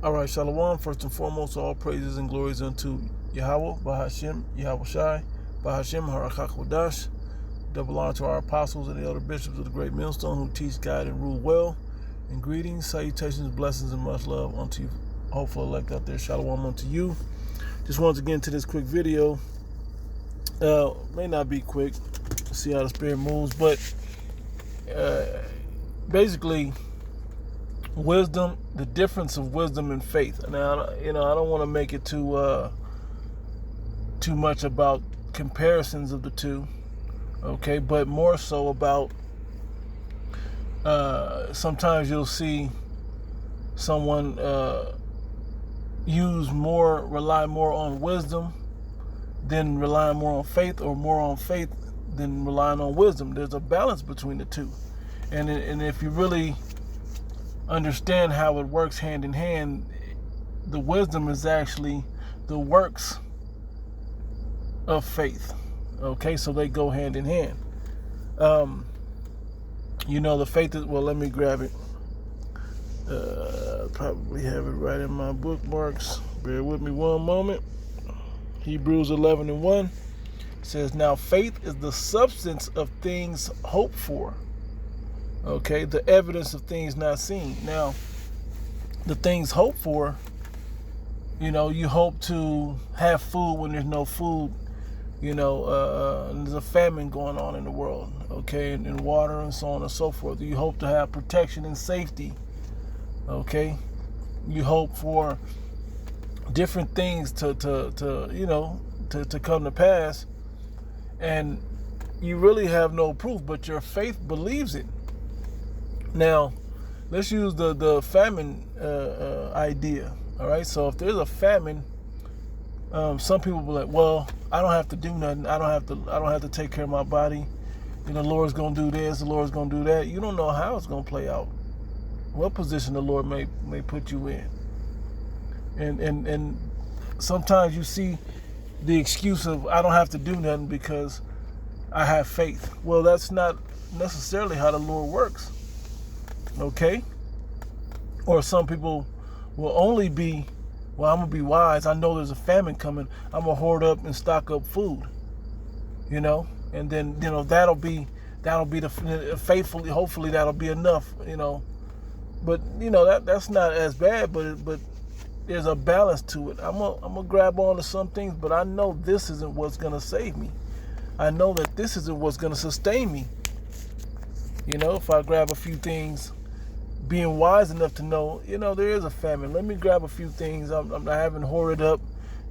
All right, Shalom. First and foremost, all praises and glories unto Yahweh, Bahashem, Yahweh Shai, Bahashem, Harakach Wadash. Double honor to our apostles and the elder bishops of the great millstone who teach, guide, and rule well. And greetings, salutations, blessings, and much love unto you, hopeful elect out there. Shalom unto you. Just wanted to get into this quick video. May not be quick. See how the spirit moves, but basically, wisdom, the difference of wisdom and faith. Now, I don't want to make it too much about comparisons of the two, okay? But more so about sometimes you'll see someone rely more on wisdom than relying more on faith, or more on faith than relying on wisdom. There's a balance between the two, and if you really understand how it works hand in hand, the wisdom is actually the works of faith. Okay, so they go hand in hand. The faith is, well, let me grab it. Probably have it right in my bookmarks. Bear with me one moment. Hebrews 11:1 says, "Now faith is the substance of things hoped for." Okay, the evidence of things not seen. Now, the things hoped for, you hope to have food when there's no food. There's a famine going on in the world, okay, and water and so on and so forth. You hope to have protection and safety, okay. You hope for different things to come to pass, and you really have no proof, but your faith believes it. Now, let's use the famine idea. All right, so if there's a famine, some people will be like, "Well, I don't have to do nothing. I don't have to take care of my body. The Lord's gonna do this. The Lord's gonna do that." You don't know how it's gonna play out, what position the Lord may put you in, and sometimes you see the excuse of, "I don't have to do nothing because I have faith." Well, that's not necessarily how the Lord works. Okay? Or some people will only be, "Well, I'm going to be wise. I know there's a famine coming. I'm going to hoard up and stock up food." And then, that'll be the faithfully, hopefully that'll be enough, But, that's not as bad, but there's a balance to it. I'm going to grab on to some things, but I know this isn't what's going to save me. I know that this isn't what's going to sustain me. If I grab a few things, being wise enough to know, there is a famine. Let me grab a few things. I haven't hoarded up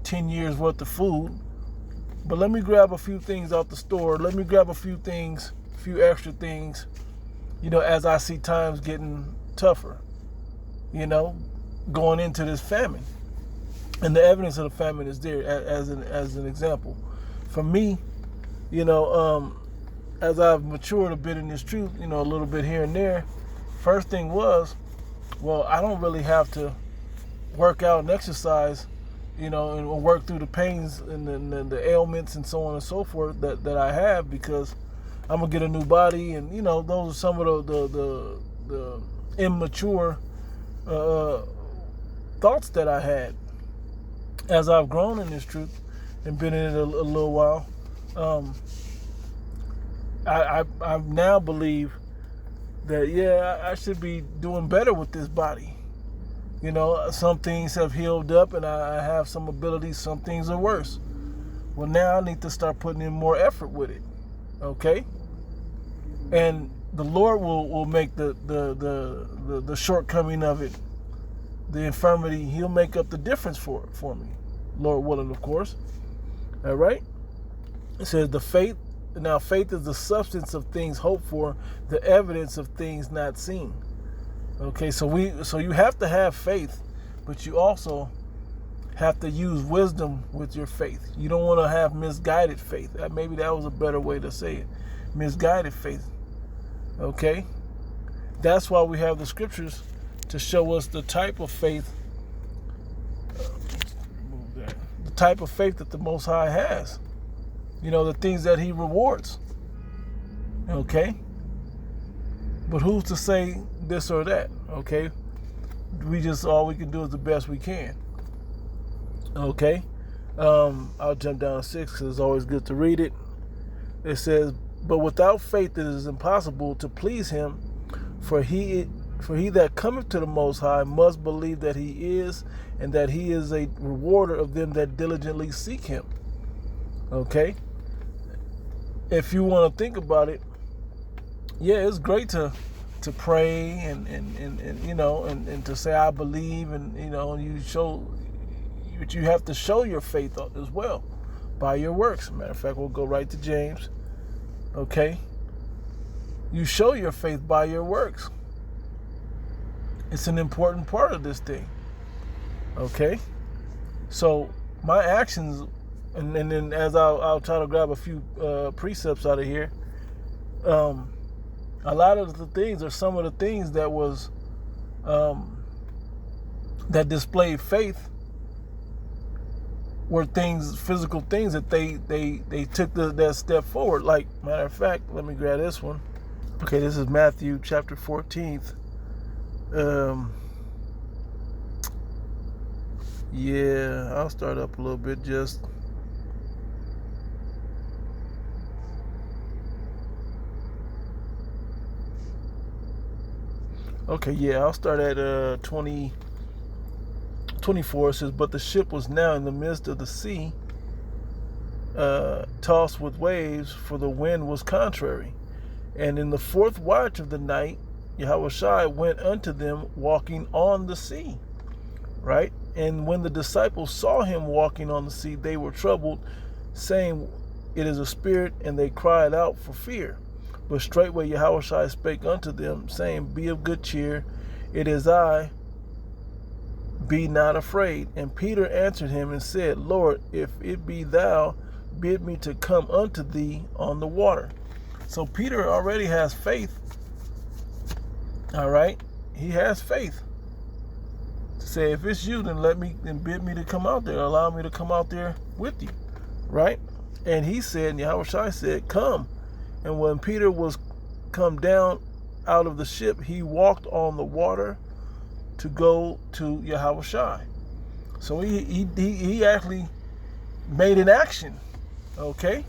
10 years worth of food, but let me grab a few things out the store. Let me grab a few things, a few extra things, as I see times getting tougher, going into this famine. And the evidence of the famine is there as an example. For me, as I've matured a bit in this truth, a little bit here and there, first thing was, well, I don't really have to work out and exercise, and work through the pains and the ailments and so on and so forth that I have, because I'm going to get a new body. And, those are some of the immature thoughts that I had. As I've grown in this truth and been in it a little while, I now believe that, I should be doing better with this body. Some things have healed up and I have some abilities. Some things are worse. Well, now I need to start putting in more effort with it. Okay? And the Lord will make the shortcoming of it, the infirmity, He'll make up the difference for me. Lord willing, of course. All right? It says Now faith is the substance of things hoped for, the evidence of things not seen. Okay, so you have to have faith, but you also have to use wisdom with your faith. You don't want to have misguided faith. Maybe that was a better way to say it. Misguided faith. Okay? That's why we have the scriptures to show us the type of faith, the type of faith that the Most High has. The things that He rewards. Okay? But who's to say this or that? Okay? all we can do is the best we can. Okay. I'll jump down to 6 because it's always good to read it. It says, "But without faith it is impossible to please him, for he that cometh to the Most High must believe that he is, and that he is a rewarder of them that diligently seek him." Okay? If you want to think about it, yeah, it's great to pray and to say I believe, and but you have to show your faith as well by your works. Matter of fact, we'll go right to James. Okay? You show your faith by your works. It's an important part of this thing. Okay? So my actions, and then as I'll try to grab a few precepts out of here, a lot of the things are some of the things that was that displayed faith were things, physical things that they took that step forward. Like, matter of fact, let me grab this one. Okay, this is Matthew chapter 14. Yeah, I'll start up a little bit just. Okay, yeah, I'll start at 24. It says, "But the ship was now in the midst of the sea, tossed with waves, for the wind was contrary. And in the fourth watch of the night, Yahushua went unto them walking on the sea." Right? "And when the disciples saw him walking on the sea, they were troubled, saying, It is a spirit, and they cried out for fear. But straightway Yahushua spake unto them, saying, Be of good cheer, it is I, be not afraid. And Peter answered him and said, Lord, if it be thou, bid me to come unto thee on the water." So Peter already has faith. All right? He has faith. To say, if it's you, then bid me to come out there. Allow me to come out there with you. Right? And he said, and Yahushua said, "Come." And when Peter was come down out of the ship, he walked on the water to go to Yahushua. So he actually made an action. Okay?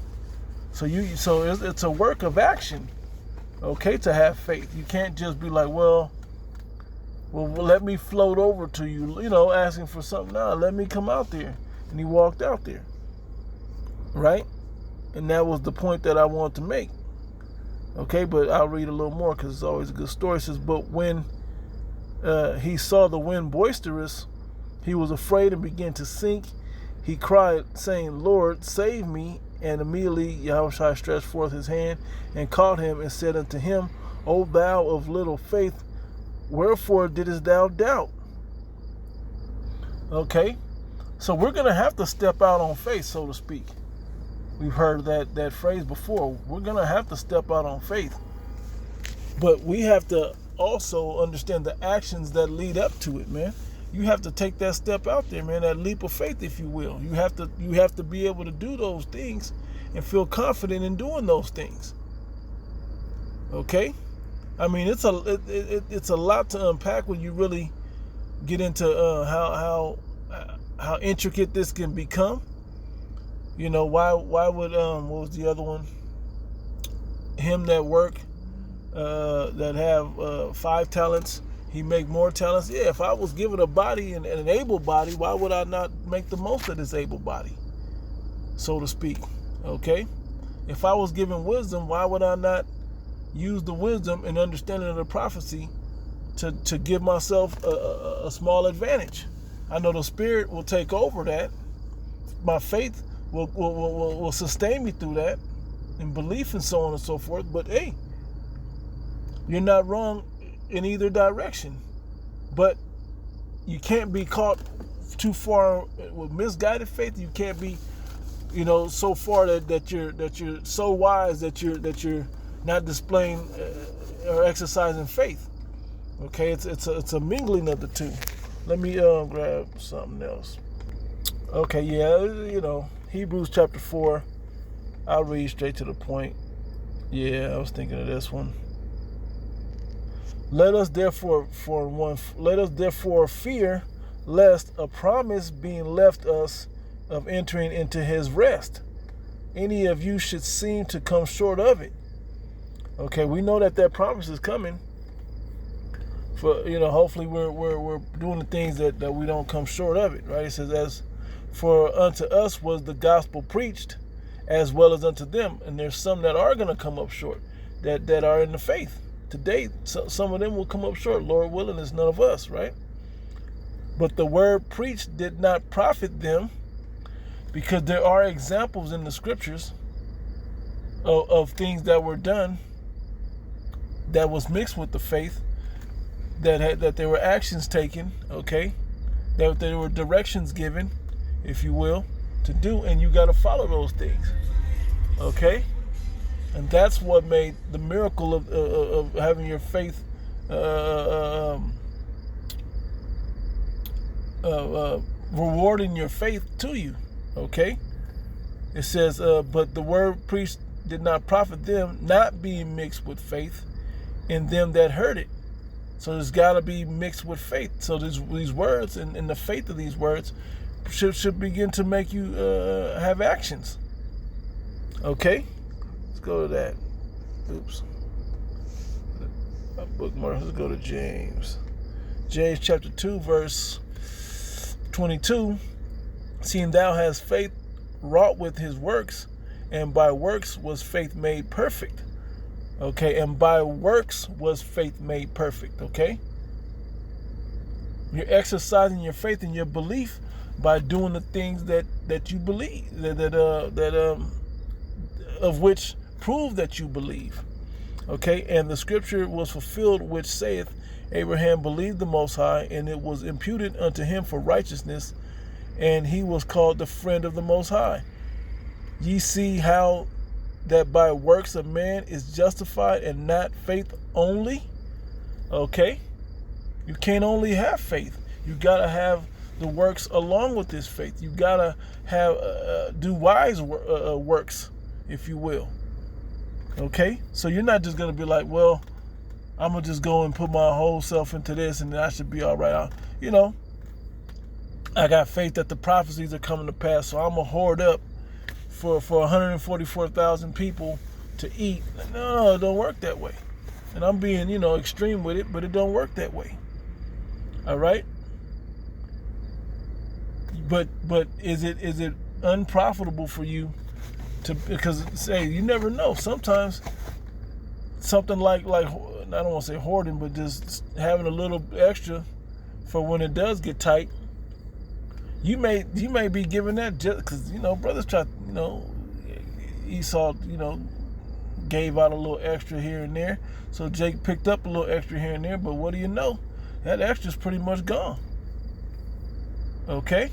So it's a work of action. Okay, to have faith. You can't just be like, well, let me float over to you, asking for something. Now, let me come out there. And he walked out there. Right? And that was the point that I wanted to make. Okay, but I'll read a little more because it's always a good story. It says, "But when he saw the wind boisterous, he was afraid and began to sink. He cried, saying, Lord, save me. And immediately Yahushua stretched forth his hand and caught him and said unto him, O thou of little faith, wherefore didst thou doubt?" Okay, so we're going to have to step out on faith, so to speak. We've heard that phrase before. We're going to have to step out on faith. But we have to also understand the actions that lead up to it, man. You have to take that step out there, man, that leap of faith, if you will. You have to be able to do those things and feel confident in doing those things. Okay? I mean, it's a lot to unpack when you really get into how intricate this can become. Why would what was the other one? Him that work that have 5 talents, he make more talents. Yeah, if I was given a body and an able body, why would I not make the most of this able body, so to speak? Okay? If I was given wisdom, why would I not use the wisdom and understanding of the prophecy to give myself a small advantage? I know the Spirit will take over that. My faith will sustain me through that, and belief and so on and so forth. But hey, you're not wrong in either direction. But you can't be caught too far with misguided faith. You can't be, so far that you're so wise that you're not displaying or exercising faith. Okay, it's a mingling of the two. Let me grab something else. Okay, yeah, Hebrews chapter 4. I'll read straight to the point. Yeah, I was thinking of this one. Let us therefore fear lest a promise being left us of entering into his rest, any of you should seem to come short of it. Okay, we know that promise is coming. For hopefully we're doing the things that we don't come short of it, right? It says, as for unto us was the gospel preached, as well as unto them. And there's some that are going to come up short, that are in the faith today. So some of them will come up short. Lord willing, it's none of us, right? But the word preached did not profit them, because there are examples in the scriptures of things that were done that was mixed with the faith, that there were actions taken, okay, that there were directions given, if you will, to do, and you got to follow those things, okay? And that's what made the miracle of having your faith rewarding your faith to you, okay? It says, but the word preached did not profit them, not being mixed with faith in them that heard it. So there's got to be mixed with faith. So these words and the faith of these words should begin to make you have actions. Okay? Let's go to that. Oops. Bookmark. Let's go to James. James chapter 2, verse 22. Seeing thou hast faith wrought with his works, and by works was faith made perfect. Okay, and by works was faith made perfect, okay? You're exercising your faith and your belief by doing the things that you believe, of which prove that you believe. Okay, and the scripture was fulfilled which saith, Abraham believed the Most High, and it was imputed unto him for righteousness, and he was called the friend of the Most High. Ye see how that by works a man is justified, and not faith only. Okay, you can't only have faith, you gotta have the works along with this faith. You gotta have do wise works, if you will. Okay, so you're not just gonna be like, well, I'm gonna just go and put my whole self into this and then I should be all right. I got faith that the prophecies are coming to pass, so I'm gonna hoard up for 144,000 people to eat. No, it don't work that way. And I'm being, extreme with it, but it don't work that way. All right? But is it unprofitable for you to, because say you never know. Sometimes something like I don't want to say hoarding, but just having a little extra for when it does get tight. You may be giving that just because brothers try. Esau gave out a little extra here and there, so Jake picked up a little extra here and there. But what do you know? That extra's pretty much gone. Okay,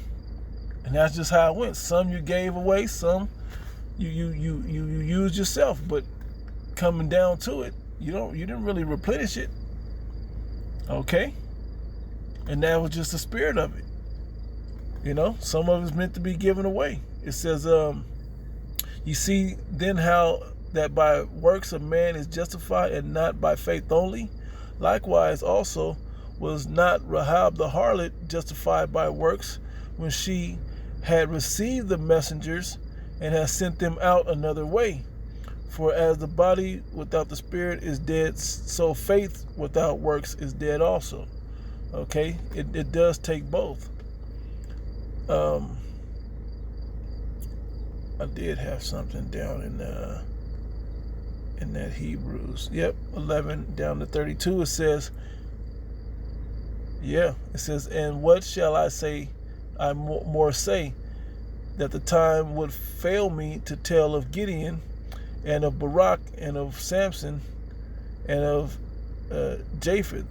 and that's just how it went. Some you gave away, some you used yourself. But coming down to it, you didn't really replenish it. Okay, and that was just the spirit of it. Some of it's meant to be given away. It says, you see then how that by works a man is justified, and not by faith only. Likewise also was not Rahab the harlot justified by works, when she had received the messengers and had sent them out another way. For as the body without the spirit is dead, so faith without works is dead also. Okay, it does take both. I did have something down in that Hebrews. Yep, 11 down to 32. It says, and what shall I say? I more say that the time would fail me to tell of Gideon, and of Barak, and of Samson, and of Jephthah,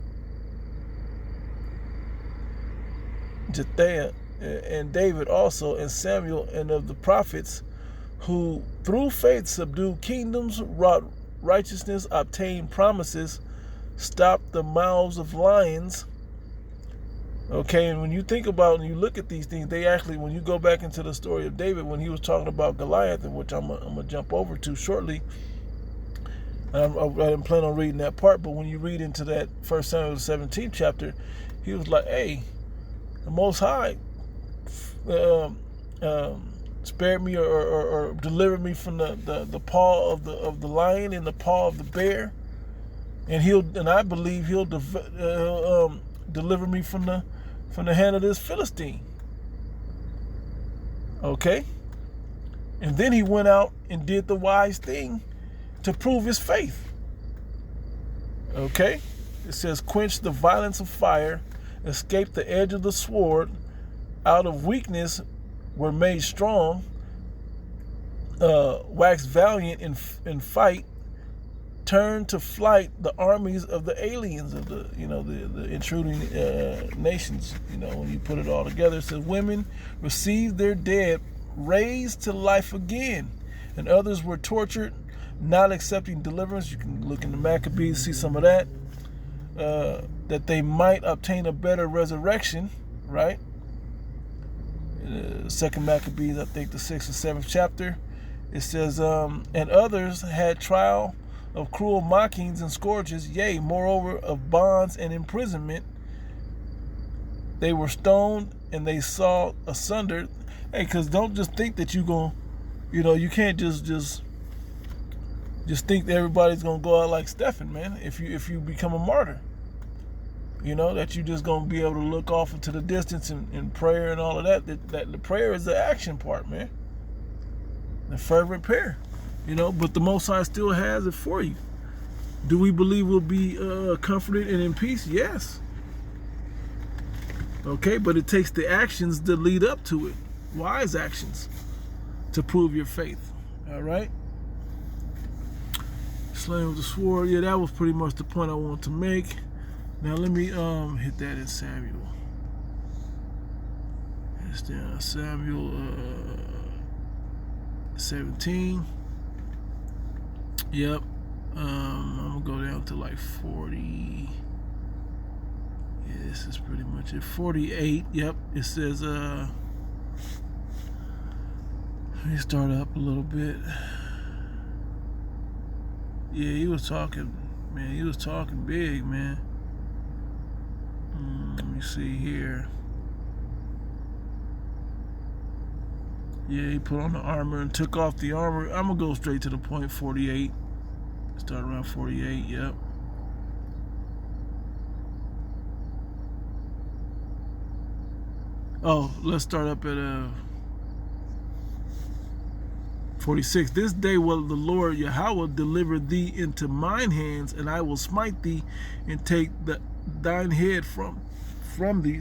and David also, and Samuel, and of the prophets, who through faith subdued kingdoms, wrought righteousness, obtained promises, stopped the mouths of lions. Okay, and when you think about and you look at these things, they actually, when you go back into the story of David, when he was talking about Goliath, and which I'm gonna jump over to shortly, I didn't plan on reading that part, but when you read into that 1 Samuel 17th chapter, he was like, hey, the Most High spared me or delivered me from the paw of the lion and the paw of the bear, and I believe he'll deliver me from the hand of this Philistine. Okay? And then he went out and did the wise thing to prove his faith. Okay? It says, quench the violence of fire, escape the edge of the sword, out of weakness were made strong, wax valiant in fight, turn to flight the armies of the aliens of the intruding nations. When you put it all together, it says women received their dead raised to life again, and others were tortured, not accepting deliverance. You can look in the Maccabees, see some of that, that they might obtain a better resurrection, right? Second Maccabees, I think the 6th or 7th chapter, it says, and others had trial of cruel mockings and scourges, yea, moreover of bonds and imprisonment. They were stoned and they saw asunder. Hey, because don't just think that you're going to, you can't just think that everybody's going to go out like Stephen, man. If you become a martyr, that you're just going to be able to look off into the distance in prayer and all of that the prayer is the action part, man. The fervent prayer, but the Most High still has it for you. Do we believe we'll be comforted and in peace? Yes. Okay, but it takes the actions that lead up to it. Wise actions to prove your faith. All right? Slain with the sword. Yeah, that was pretty much the point I wanted to make. Now let me hit that in Samuel. It's down Samuel 17. Yep. I'm gonna go down to like 40. Yeah, this is pretty much it. 48. Yep. It says let me start up a little bit. Yeah, he was talking, man. He was talking big, man. Let me see here. Yeah, he put on the armor and took off the armor. I'm going to go straight to the point, 48. Start around 48, yep. Oh, let's start up at 46. This day will the Lord Yahweh deliver thee into mine hands, and I will smite thee and take thine head from thee,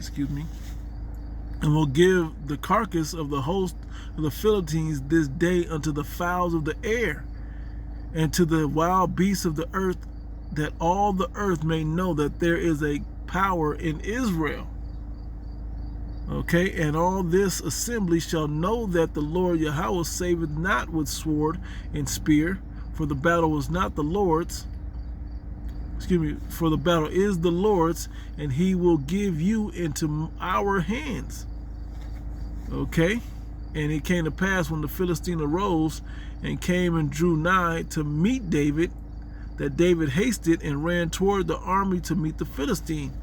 and will give the carcass of the host of the Philistines this day unto the fowls of the air and to the wild beasts of the earth, that all the earth may know that there is a power in Israel. Okay, and all this assembly shall know that the Lord Yahweh saveth not with sword and spear, for the battle was not the Lord's. For the battle is the Lord's, and he will give you into our hands. Okay, and it came to pass when the Philistine arose and came and drew nigh to meet David, that David hasted and ran toward the army to meet the Philistine.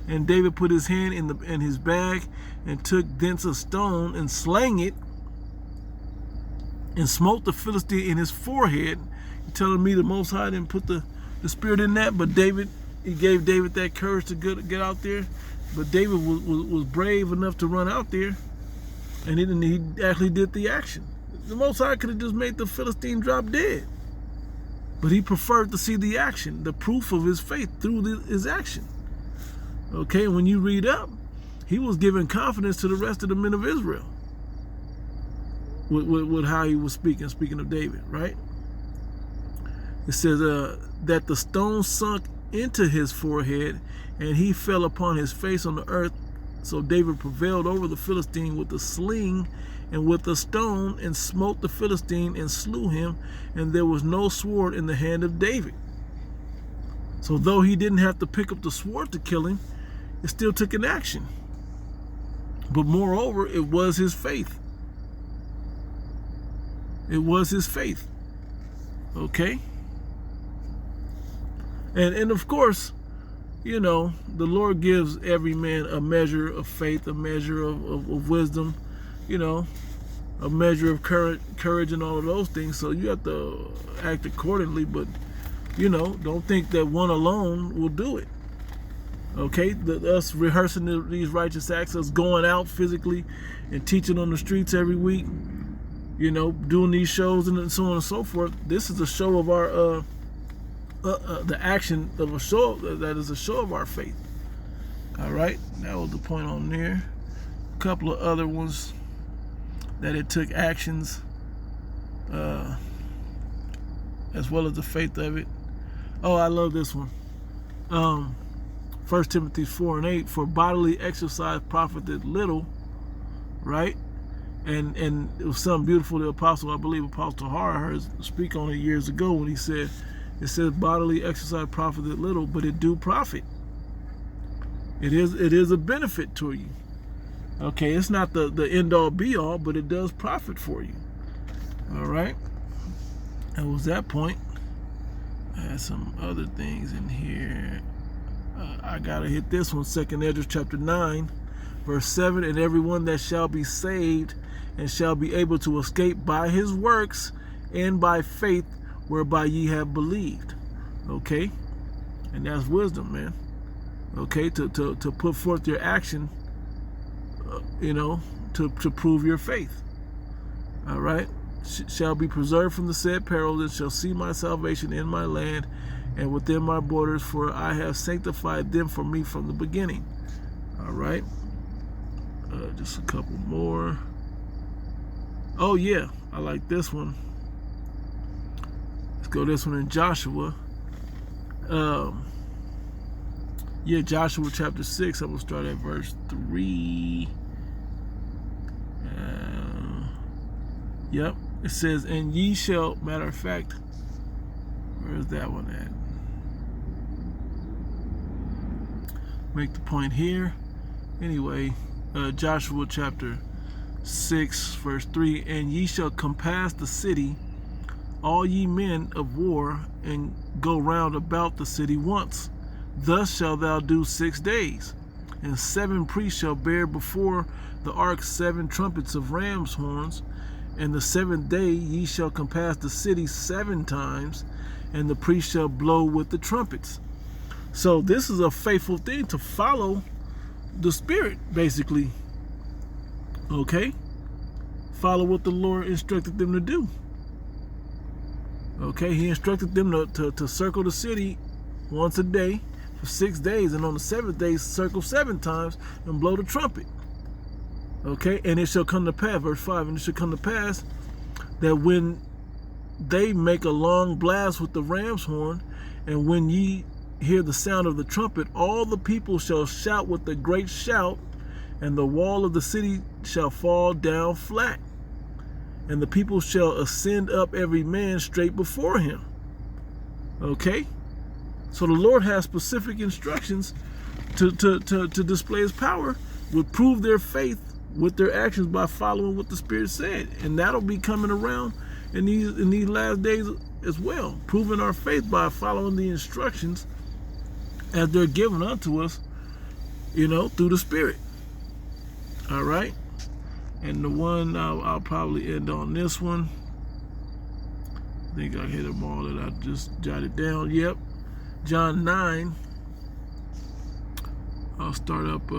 And David put his hand in his bag and took thence a stone and slang it and smote the Philistine in his forehead. You're telling me the Most High didn't put the spirit in that, but he gave David that courage to get out there. But David was brave enough to run out there, and he actually did the action. The Most High could have just made the Philistine drop dead, but he preferred to see the action, the proof of his faith through his action. Okay, when you read up, he was giving confidence to the rest of the men of Israel with how he was speaking of David, right? It says that the stone sunk into his forehead, and he fell upon his face on the earth. So David prevailed over the Philistine with a sling and with a stone, and smote the Philistine and slew him, and there was no sword in the hand of David. So though he didn't have to pick up the sword to kill him, it still took an action. But moreover, it was his faith. It was his faith. Okay? And of course, you know, the Lord gives every man a measure of faith, a measure of wisdom, you know, a measure of courage and all of those things. So you have to act accordingly, but, you know, don't think that one alone will do it. Okay, us rehearsing these righteous acts, us going out physically and teaching on the streets every week, you know, doing these shows and so on and so forth. This is a show of our, the action of a show that is a show of our faith. All right, that was the point on there. A couple of other ones that it took actions, as well as the faith of it. Oh, I love this one. 1 Timothy 4:8, for bodily exercise profiteth little, right? And it was something beautiful the apostle, I believe Apostle Hara heard speak on it years ago when he said, it says bodily exercise profiteth little, but it do profit. It is a benefit to you. Okay, it's not the end all be all, but it does profit for you. All right. That was that point. I had some other things in here. I gotta hit this one. 2nd Esdras chapter 9, verse 7. And everyone that shall be saved and shall be able to escape by his works and by faith whereby ye have believed. Okay, and that's wisdom, man. Okay, to put forth your action, you know, to prove your faith. All right, shall be preserved from the said perils, and shall see my salvation in my land and within my borders, for I have sanctified them for me from the beginning. All right, just a couple more. Oh yeah, I like this one. Let's go this one in Joshua. Yeah, Joshua chapter 6. I'm gonna start at verse 3. Yep, it says, and ye shall, matter of fact, where's that one at? Make the point here. Anyway, Joshua chapter 6, verse 3, and ye shall compass the city, all ye men of war, and go round about the city once. Thus shalt thou do 6 days. And 7 priests shall bear before the ark 7 trumpets of ram's horns. And the 7th day ye shall compass the city 7 times, and the priests shall blow with the trumpets. So this is a faithful thing to follow the Spirit, basically. Okay? Follow what the Lord instructed them to do. Okay, he instructed them to circle the city once a day for 6 days, and on the 7th day circle 7 times and blow the trumpet. Okay, and it shall come to pass, verse 5, and it shall come to pass that when they make a long blast with the ram's horn, and when ye hear the sound of the trumpet, all the people shall shout with a great shout, and the wall of the city shall fall down flat, and the people shall ascend up every man straight before him. Okay, so the Lord has specific instructions to display his power, would prove their faith with their actions by following what the Spirit said, and that'll be coming around in these last days as well, proving our faith by following the instructions as they're given unto us, you know, through the Spirit. All right, and the one I'll probably end on this one. I think I hit them all that I just jotted down. Yep, John 9. I'll start up.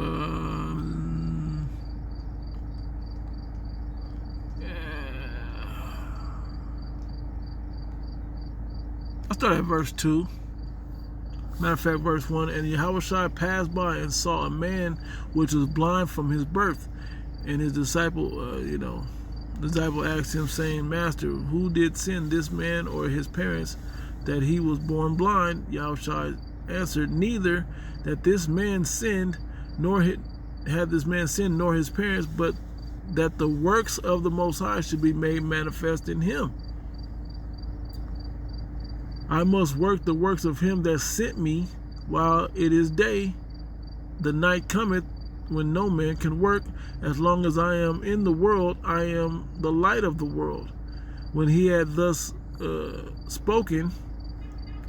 I'll start at verse 2. Matter of fact, verse 1, and Yahushua passed by and saw a man which was blind from his birth. And his disciple, the disciple asked him, saying, Master, who did sin, this man or his parents, that he was born blind? Yahushua answered, neither that this man sinned, nor had this man sinned, nor his parents, but that the works of the Most High should be made manifest in him. I must work the works of him that sent me while it is day. The night cometh when no man can work. As long as I am in the world, I am the light of the world. When he had thus spoken,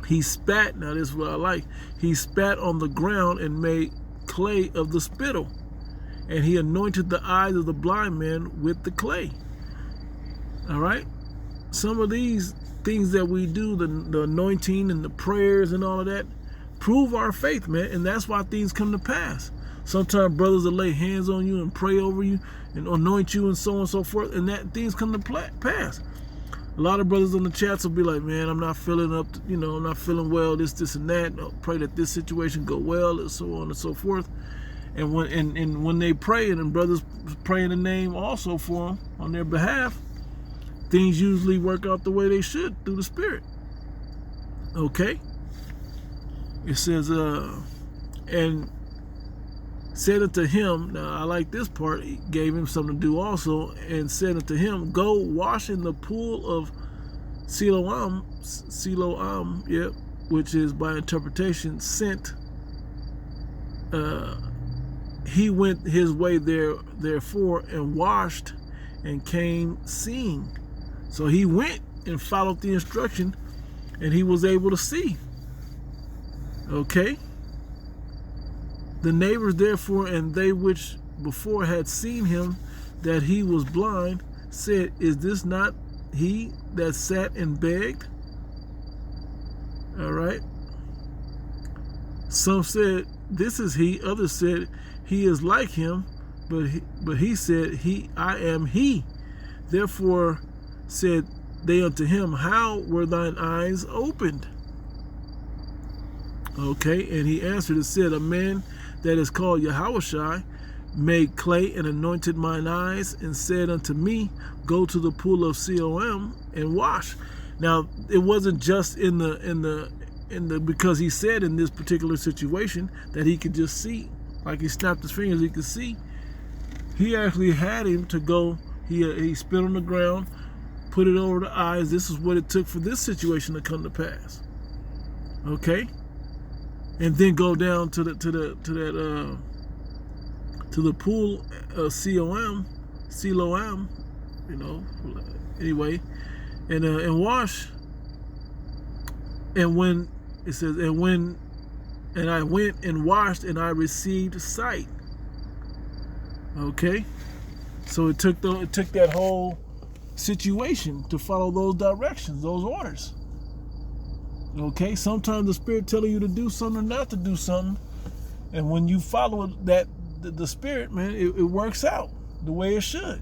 He spat, now this is what I like, he spat on the ground and made clay of the spittle, and he anointed the eyes of the blind man with the clay. All right? Some of these things that we do, the anointing and the prayers and all of that, prove our faith, man, and that's why things come to pass. Sometimes brothers will lay hands on you and pray over you and anoint you and so on and so forth, and that things come to pass. A lot of brothers on the chats will be like, man, I'm not feeling up, I'm not feeling well, this and that. I'll pray that this situation go well, and so on and so forth. And when they pray, and brothers pray in the name also for them on their behalf, things usually work out the way they should through the Spirit. Okay? It says, and said unto him, now I like this part, he gave him something to do also, and said unto him, go wash in the pool of Siloam, yep, which is by interpretation sent. He went his way therefore and washed and came seeing. So he went and followed the instruction, and he was able to see. Okay? The neighbors therefore, and they which before had seen him that he was blind, said, is this not he that sat and begged? All right. Some said, this is he. Others said, he is like him. But he said, I am he. Therefore said they unto him, how were thine eyes opened? Okay, and he answered and said, a man that is called Yahushua made clay and anointed mine eyes, and said unto me, go to the pool of Siloam and wash. Now, it wasn't just in the because he said in this particular situation that he could just see, like he snapped his fingers, he could see. He actually had him to go. He spit on the ground, put it over the eyes. This is what it took for this situation to come to pass. Okay. And then go down to the pool of Siloam, anyway, and wash. And when it says, and I went and washed, and I received sight. Okay, so it took that whole situation to follow those directions, those orders. Okay, sometimes the Spirit telling you to do something or not to do something, and when you follow that, the Spirit, man, it works out the way it should.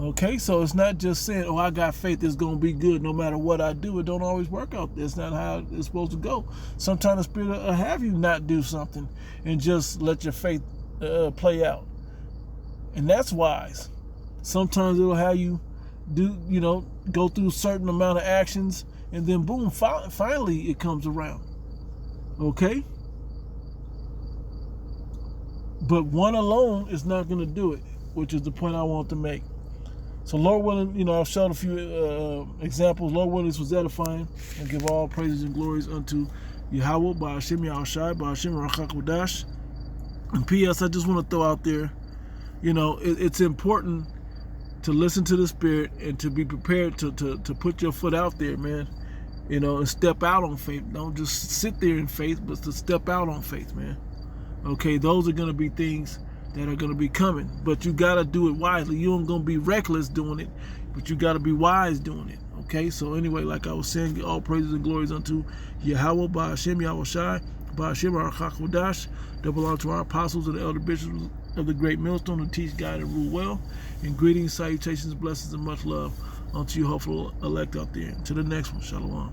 Okay, so it's not just saying, oh, I got faith, it's going to be good no matter what I do. It don't always work out. That's not how it's supposed to go. Sometimes the Spirit will have you not do something and just let your faith play out. And that's wise. Sometimes it'll have you go through a certain amount of actions, and then boom, finally it comes around. Okay? But one alone is not going to do it, which is the point I want to make. So Lord willing, I've shown a few examples. Lord willing, this was edifying, and give all praises and glories unto Yahweh, by Hashem Yahushai, by Hashem Rachak. And P.S. I just want to throw out there, it's important to listen to the Spirit and to be prepared to put your foot out there, man. And step out on faith. Don't just sit there in faith, but to step out on faith, man. Okay, those are going to be things that are going to be coming. But you got to do it wisely. You ain't going to be reckless doing it, but you got to be wise doing it. Okay, so anyway, like I was saying, all praises and glories unto Yahweh, by Hashem Yahushai, by Hashem Rachak, that belong to our apostles and the elder bishops of the great millstone who teach, guide, and rule well. And greetings, salutations, blessings, and much love unto you hopeful elect out there. To the next one, shalom.